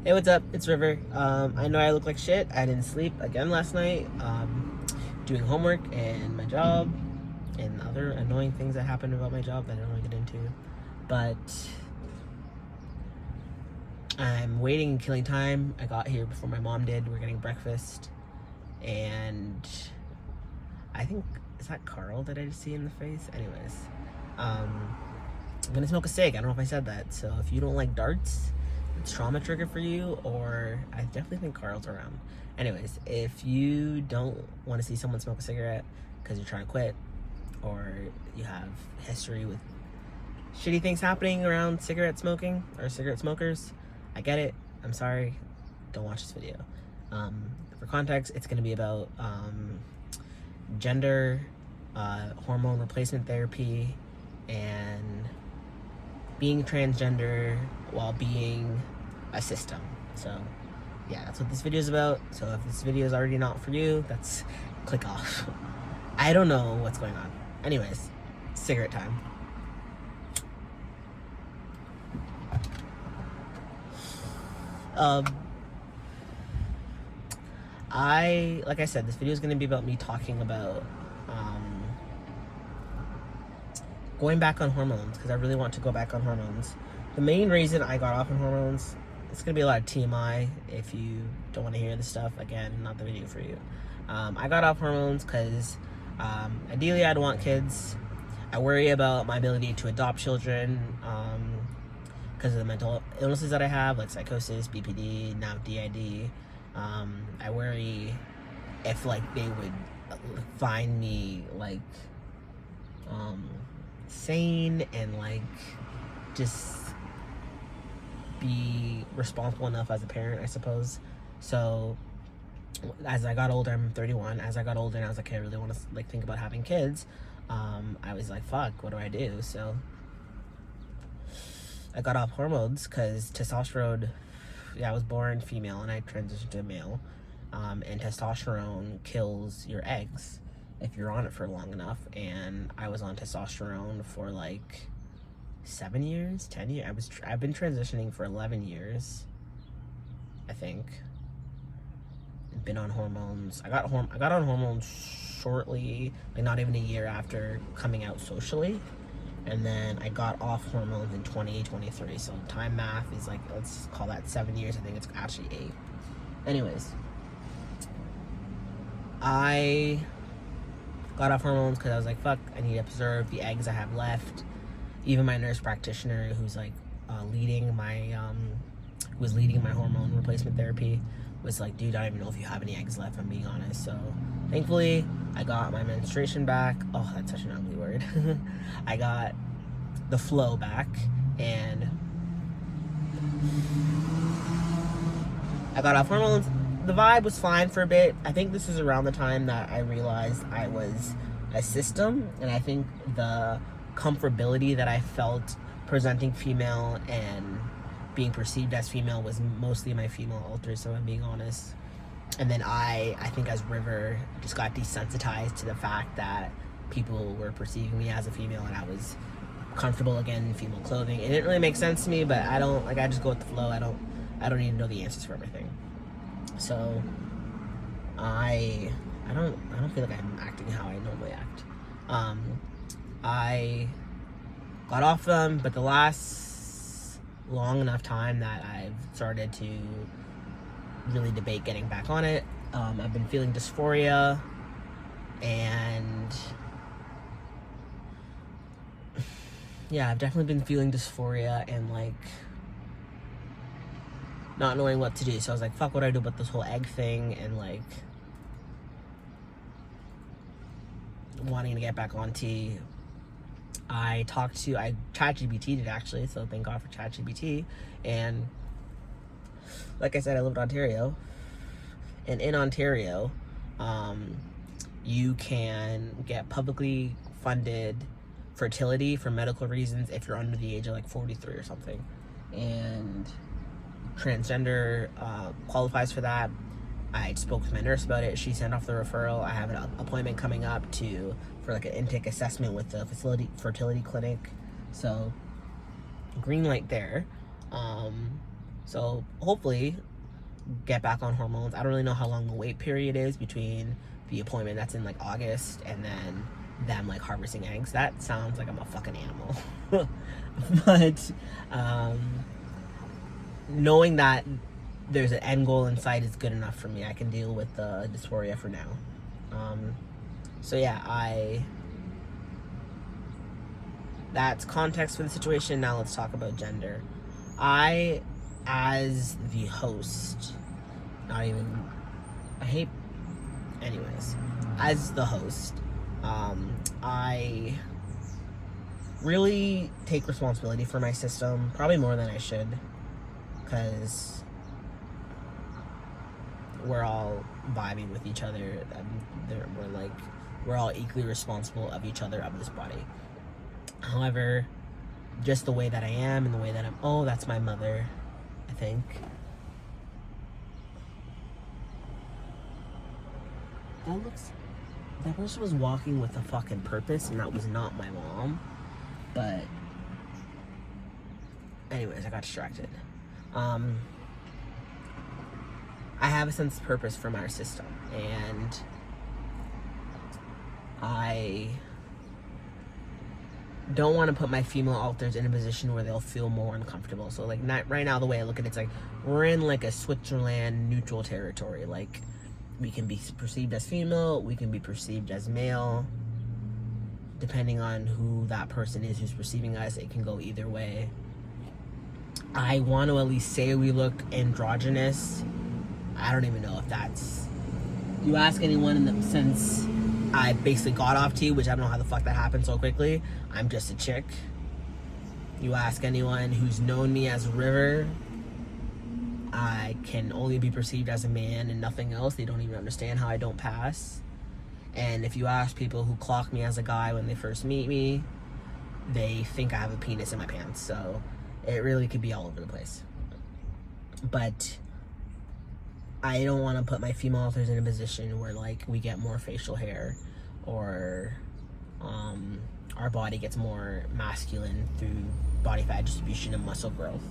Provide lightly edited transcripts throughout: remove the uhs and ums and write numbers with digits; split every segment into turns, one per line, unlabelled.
Hey, what's up? It's River. I know I look like shit. I didn't sleep again last night. Doing homework and my job and other annoying things that happened about my job that I don't want to get into. But I'm waiting and killing time. I got here before my mom did. We're getting breakfast. And I think, is that Carl that I just see in the face? Anyways, I'm gonna smoke a cig. I don't know if I said that. So if you don't like darts, it's trauma trigger for you, or I definitely think Carl's around. Anyways, if you don't want to see someone smoke a cigarette because you're trying to quit, or you have history with shitty things happening around cigarette smoking or cigarette smokers, I get it. I'm sorry. Don't watch this video. For context, it's going to be about gender, hormone replacement therapy, and being transgender while being a system. So yeah, that's what this video is about. So if this video is already not for you, that's click off. I don't know what's going on. Anyways, cigarette time. Like I said, this video is going to be about me talking about going back on hormones, because I really want to go back on hormones. The main reason I got off on hormones, it's going to be a lot of TMI. If you don't want to hear this stuff, again, not the video for you. I got off hormones because ideally I'd want kids. I worry about my ability to adopt children because of the mental illnesses that I have, like psychosis, BPD, now DID. I worry if like they would find me like sane and like just be responsible enough as a parent, I suppose. So as I got older, I'm 31. As I got older and I was like, okay, I really want to like think about having kids. I was like, fuck, what do I do? So I got off hormones because testosterone, I was born female and I transitioned to male. And testosterone kills your eggs if you're on it for long enough. And I was on testosterone for like 7 years, 10 years. I've been transitioning for 11 years, I think. Been on hormones. I got on hormones shortly, like not even a year after coming out socially. And then I got off hormones in 2023. So time math is like, let's call that 7 years. I think it's actually 8. Anyways, I got off hormones because I was like, fuck, I need to preserve the eggs I have left. Even my nurse practitioner, who's like leading my hormone replacement therapy, was like, dude, I don't even know if you have any eggs left, I'm being honest. So thankfully I got my menstruation back. Oh, that's such an ugly word. I got the flow back, and I got off hormones. The vibe was fine for a bit. I think this is around the time that I realized I was a system, and I think the comfortability that I felt presenting female and being perceived as female was mostly my female alter, so I'm being honest. And then I think as River just got desensitized to the fact that people were perceiving me as a female and I was comfortable again in female clothing. It didn't really make sense to me, but I just go with the flow. I don't need to know the answers for everything. So I don't feel like I'm acting how I normally act. I got off them, but the last long enough time that I've started to really debate getting back on it. I've been feeling dysphoria, and yeah, I've definitely been feeling dysphoria and like not knowing what to do. So I was like, fuck, what do I do about this whole egg thing, and like wanting to get back on T. I ChatGPT'd it actually, so thank God for ChatGPT. And like I said, I live in Ontario, and in Ontario, you can get publicly funded fertility for medical reasons if you're under the age of like 43 or something, and transgender qualifies for that. I spoke with my nurse about it. She sent off the referral. I have an appointment coming up for like an intake assessment with the fertility clinic. So green light there. So hopefully get back on hormones. I don't really know how long the wait period is between the appointment that's in like August and then them like harvesting eggs. That sounds like I'm a fucking animal. But knowing that there's an end goal in sight is good enough for me. I can deal with the dysphoria for now. So yeah, that's context for the situation. Now let's talk about gender. I, as the host, as the host, I really take responsibility for my system, probably more than I should, because we're all vibing with each other. We're all equally responsible of each other, of this body. However, just the way that I am and the way that oh, that's my mother, I think. That person was walking with a fucking purpose, and that was not my mom. But anyways, I got distracted. I have a sense of purpose from our system, and I don't want to put my female alters in a position where they'll feel more uncomfortable. So like, not right now, the way I look at it's like we're in like a Switzerland neutral territory. Like, we can be perceived as female, we can be perceived as male, depending on who that person is who's perceiving us. It can go either way. I want to at least say we look androgynous. I don't even know if that's, you ask anyone since I basically got off tea, which I don't know how the fuck that happened so quickly. I'm just a chick. You ask anyone who's known me as River, I can only be perceived as a man and nothing else. They don't even understand how I don't pass. And if you ask people who clock me as a guy when they first meet me, they think I have a penis in my pants. So it really could be all over the place. But I don't want to put my female authors in a position where like we get more facial hair, or our body gets more masculine through body fat distribution and muscle growth.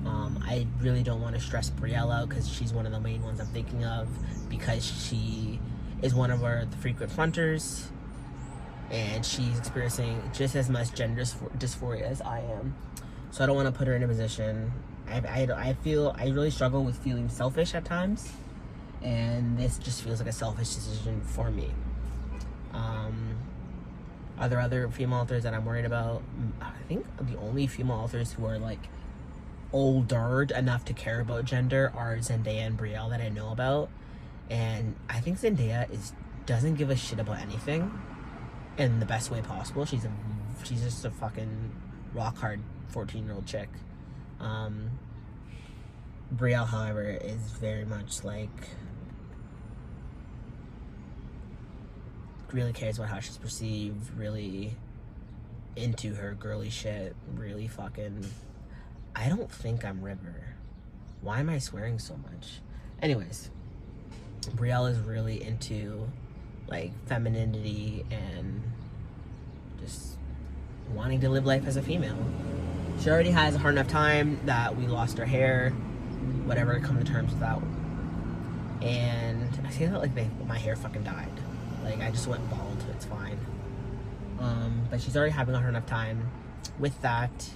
I really don't want to stress Brielle out, because she's one of the main ones I'm thinking of, because she is one of the frequent fronters, and she's experiencing just as much gender dysphoria as I am. So I don't want to put her in a position. I really struggle with feeling selfish at times, and this just feels like a selfish decision for me. Are there other female authors that I'm worried about? I think the only female authors who are like older enough to care about gender are Zendaya and Brielle that I know about. And I think Zendaya doesn't give a shit about anything in the best way possible. She's just a fucking rock hard 14-year-old chick. Brielle, however, is very much like really cares about how she's perceived, really into her girly shit, really fucking. I don't think I'm River. Why am I swearing so much? Anyways, Brielle is really into like femininity and just wanting to live life as a female. She already has a hard enough time that we lost our hair, whatever, come to terms with that. And I say that like my hair fucking died. Like, I just went bald, it's fine. But she's already having a hard enough time with that.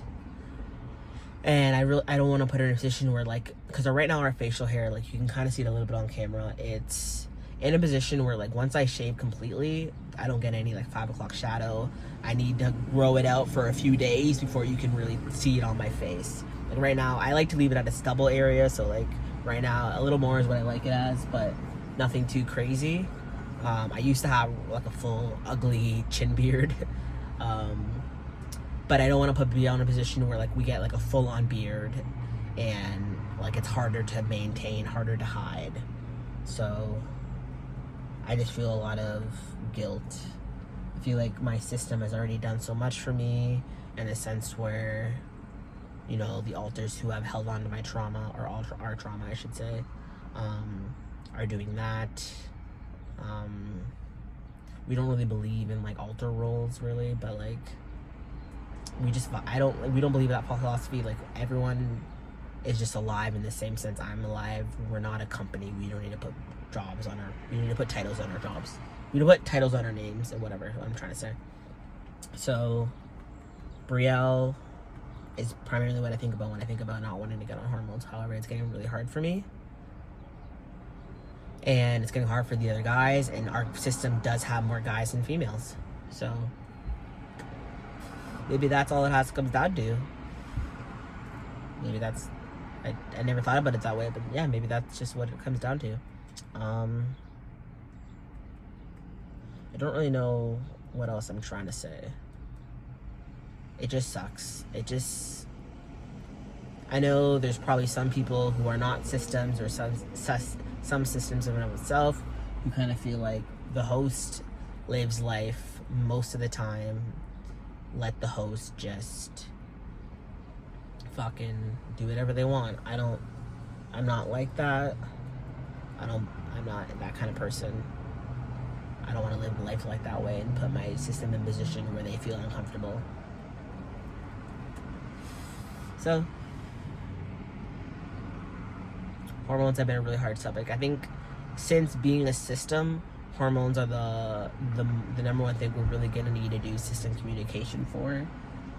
And I don't want to put her in a position where like, because right now our facial hair, like you can kind of see it a little bit on camera, it's in a position where like once I shave completely, I don't get any like 5 o'clock shadow. I need to grow it out for a few days before you can really see it on my face. Like right now, I like to leave it at a stubble area, so like right now a little more is what I like it as, but nothing too crazy. I used to have like a full ugly chin beard, but I don't want to put Brielle in a position where like we get like a full-on beard and like it's harder to maintain, harder to hide. So I just feel a lot of guilt. I feel like my system has already done so much for me, in a sense where, you know, the alters who have held on to my trauma, or our trauma I should say, are doing that. We don't really believe in like alter roles really, but like we don't believe that philosophy. Like everyone is just alive in the same sense I'm alive. We're not a company. We don't need to put we need to put titles on our jobs. We need to put titles on our names and whatever I'm trying to say. So Brielle is primarily what I think about when I think about not wanting to get on hormones. However, it's getting really hard for me. And it's getting hard for the other guys, and our system does have more guys than females. So maybe that's all it has to come down to. Maybe that's, I never thought about it that way, but yeah, maybe that's just what it comes down to. I don't really know what else I'm trying to say. It just sucks. I know there's probably some people who are not systems, or some systems in and of itself, who kind of feel like the host lives life most of the time. Let the host just fucking do whatever they want. I'm not like that. I'm not that kind of person. I don't want to live life like that way and put my system in a position where they feel uncomfortable. So hormones have been a really hard topic. I think since being a system, hormones are the number one thing we're really gonna need to do system communication for,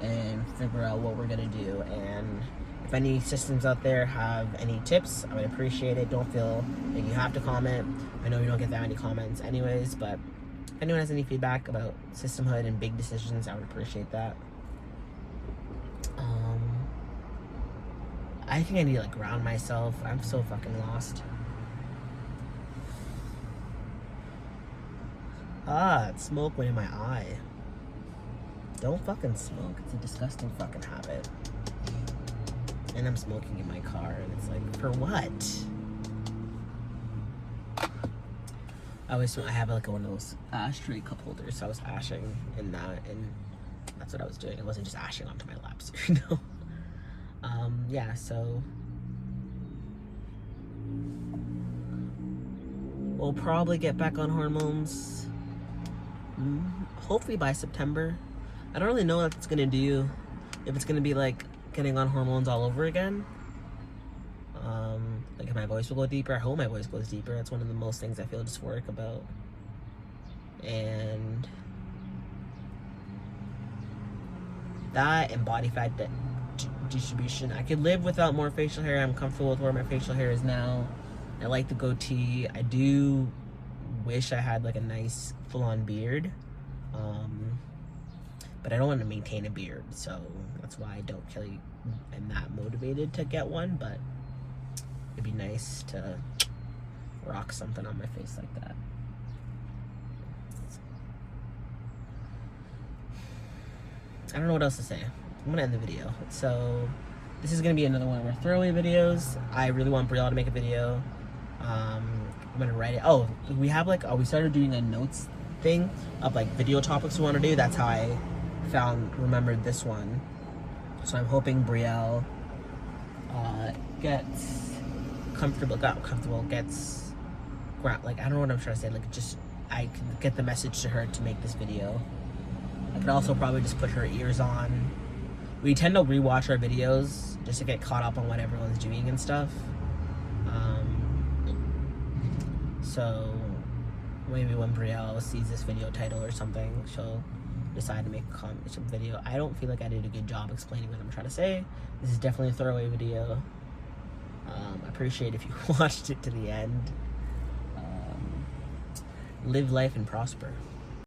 and figure out what we're gonna do. And if any systems out there have any tips, I would appreciate it. Don't feel like you have to comment. I know you don't get that many comments anyways, but if anyone has any feedback about systemhood and big decisions, I would appreciate that. I think I need to like ground myself. I'm so fucking lost. It's smoke went in my eye. Don't fucking smoke. It's a disgusting fucking habit. And I'm smoking in my car, and it's like, for what? I have like one of those ashtray cup holders, so I was ashing in that, and that's what I was doing. I wasn't just ashing onto my laps, you know? Yeah, so we'll probably get back on hormones hopefully by September. I don't really know what it's gonna do, if it's gonna be like getting on hormones all over again. Like if my voice will go deeper. I hope my voice goes deeper. That's one of the most things I feel dysphoric about. And that, and body fat distribution. I could live without more facial hair. I'm comfortable with where my facial hair is now. I like the goatee. I do wish I had like a nice full-on beard, but I don't want to maintain a beard, so that's why I don't really am that motivated to get one. But it'd be nice to rock something on my face like that. I don't know what else to say. I'm gonna end the video. So this is gonna be another one of our throwaway videos. I really want Brielle to make a video. I'm gonna write it. Oh, we have like, we started doing a notes thing of like video topics we want to do. That's how I remembered this one. So I'm hoping Brielle gets like, I don't know what I'm trying to say, like just I can get the message to her to make this video. I could also probably just put her ears on. We tend to rewatch our videos just to get caught up on what everyone's doing and stuff. So maybe when Brielle sees this video title or something, she'll decide to make some video. I don't feel like I did a good job explaining what I'm trying to say. This is definitely a throwaway video. I appreciate if you watched it to the end. Live life and prosper.